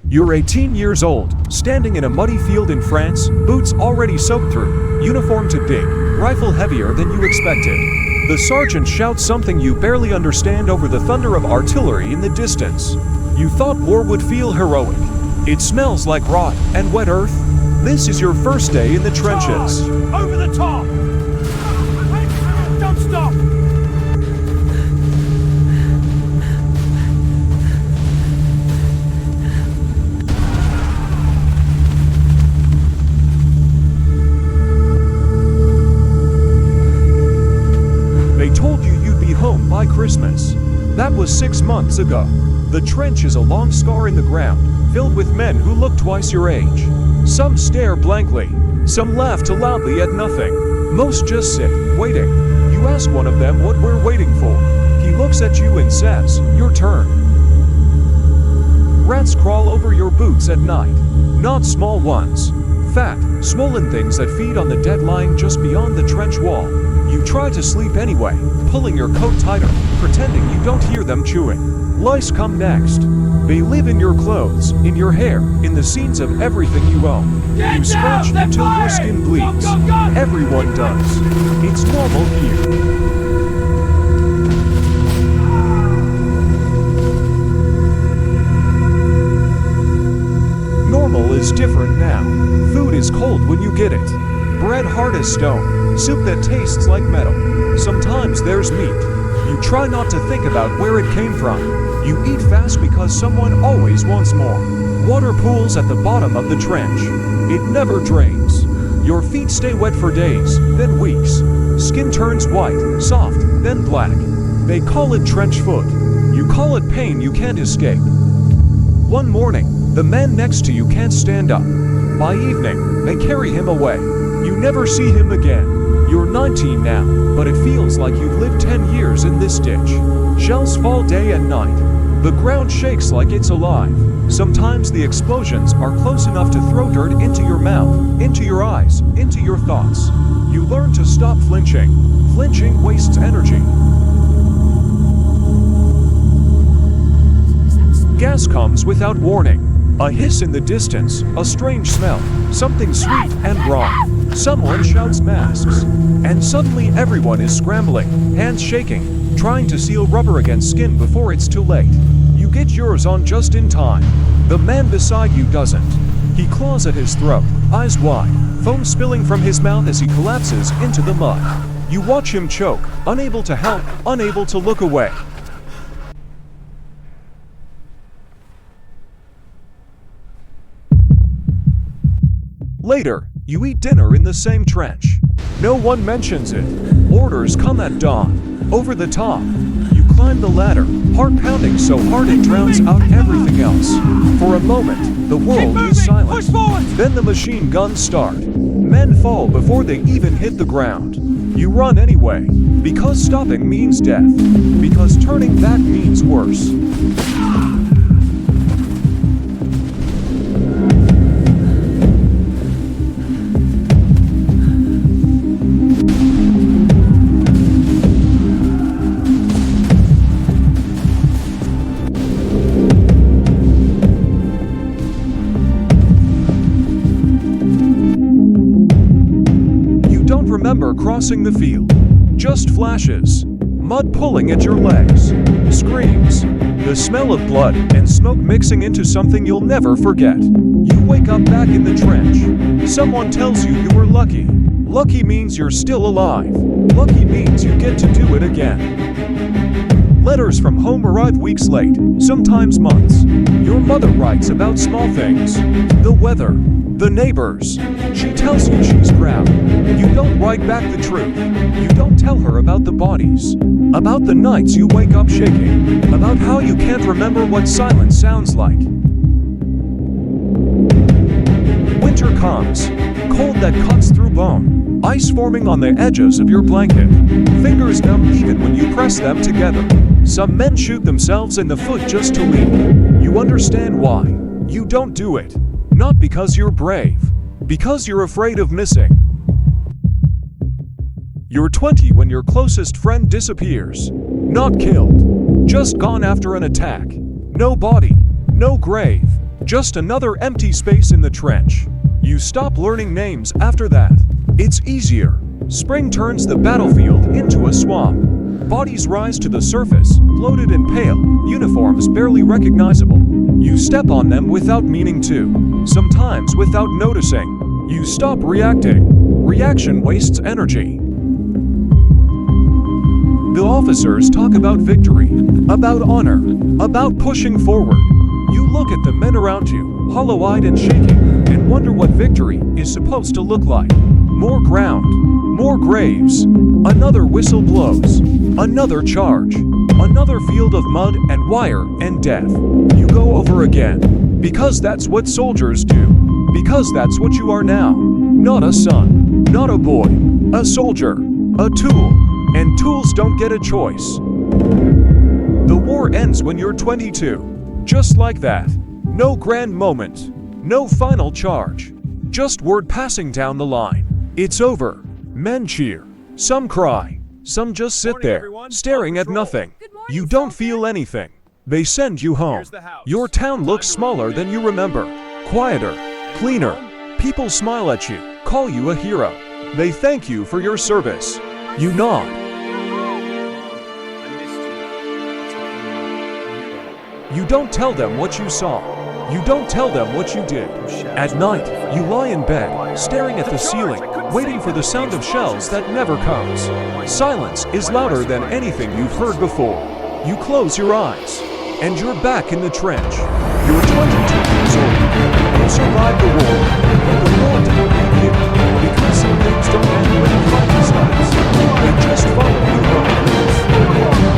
You're 18 years old, standing in a muddy field in France, boots already soaked through, uniform too big, rifle heavier than you expected. The sergeant shouts something you barely understand over the thunder of artillery in the distance. You thought war would feel heroic. It smells like rot and wet earth. This is your first day in the trenches. Charge! Over the top! Don't stop! By Christmas. That was 6 months ago. The trench is a long scar in the ground, filled with men who look twice your age. Some stare blankly, some laugh too loudly at nothing. Most just sit, waiting. You ask one of them what we're waiting for. He looks at you and says, "Your turn." Rats crawl over your boots at night. Not small ones. Fat, swollen things that feed on the dead lying just beyond the trench wall. You try to sleep anyway, pulling your coat tighter, pretending you don't hear them chewing. Lice come next. They live in your clothes, in your hair, in the scenes of everything you own. You scratch until your skin bleeds. Everyone does. It's normal here. Normal is different now. Food is cold when you get it. Bread hard as stone. Soup that tastes like metal. Sometimes there's meat. You try not to think about where it came from. You eat fast because someone always wants more. Water pools at the bottom of the trench. It never drains. Your feet stay wet for days, then weeks. Skin turns white, soft, then black. They call it trench foot. You call it pain you can't escape. One morning, the man next to you can't stand up. By evening, they carry him away. You never see him again. You're 19 now, but it feels like you've lived 10 years in this ditch. Shells fall day and night. The ground shakes like it's alive. Sometimes the explosions are close enough to throw dirt into your mouth, into your eyes, into your thoughts. You learn to stop flinching. Flinching wastes energy. Gas comes without warning. A hiss in the distance, a strange smell, something sweet and wrong. Someone shouts masks, and suddenly everyone is scrambling, hands shaking, trying to seal rubber against skin before it's too late. You get yours on just in time. The man beside you doesn't. He claws at his throat, eyes wide, foam spilling from his mouth as he collapses into the mud. You watch him choke, unable to help, unable to look away. Later, you eat dinner in the same trench. No one mentions it. Orders come at dawn. Over the top. You climb the ladder, heart pounding so hard it drowns out everything else. For a moment, the world is silent. Then the machine guns start. Men fall before they even hit the ground. You run anyway, because stopping means death. Because turning back means worse. Remember crossing the field. Just flashes. Mud pulling at your legs. Screams. The smell of blood and smoke mixing into something you'll never forget. You wake up back in the trench. Someone tells you you were lucky. Lucky means you're still alive. Lucky means you get to do it again. Letters from home arrive weeks late, sometimes months. Your mother writes about small things. The weather. The neighbors. She tells you she's proud. You don't write back the truth. You don't tell her about the bodies. About the nights you wake up shaking. About how you can't remember what silence sounds like. Winter comes. Cold that cuts through bone. Ice forming on the edges of your blanket. Fingers numb even when you press them together. Some men shoot themselves in the foot just to leave. You understand why. You don't do it. Not because you're brave. Because you're afraid of missing. You're 20 when your closest friend disappears. Not killed. Just gone after an attack. No body. No grave. Just another empty space in the trench. You stop learning names after that. It's easier. Spring turns the battlefield into a swamp. Bodies rise to the surface, bloated and pale, uniforms barely recognizable. You step on them without meaning to, sometimes without noticing. You stop reacting. Reaction wastes energy. The officers talk about victory, about honor, about pushing forward. You look at the men around you, hollow-eyed and shaking, and wonder what victory is supposed to look like. More ground, more graves. Another whistle blows. Another charge. Another field of mud and wire and death. You go over again. Because that's what soldiers do. Because that's what you are now. Not a son. Not a boy. A soldier. A tool. And tools don't get a choice. The war ends when you're 22. Just like that. No grand moment. No final charge. Just word passing down the line. It's over. Men cheer. Some cry. Some just sit there, staring at nothing. You don't feel anything. They send you home. Your town looks smaller than you remember. Quieter. Cleaner. People smile at you, call you a hero. They thank you for your service. You nod. You don't tell them what you saw. You don't tell them what you did. At night, you lie in bed, staring at the ceiling, waiting for the sound of shells that never comes. Silence is louder than anything you've heard before. You close your eyes, and you're back in the trench. You're 22 years old. You survived the war, but the war didn't leave you, because some things don't end when the fight starts. They just follow you home.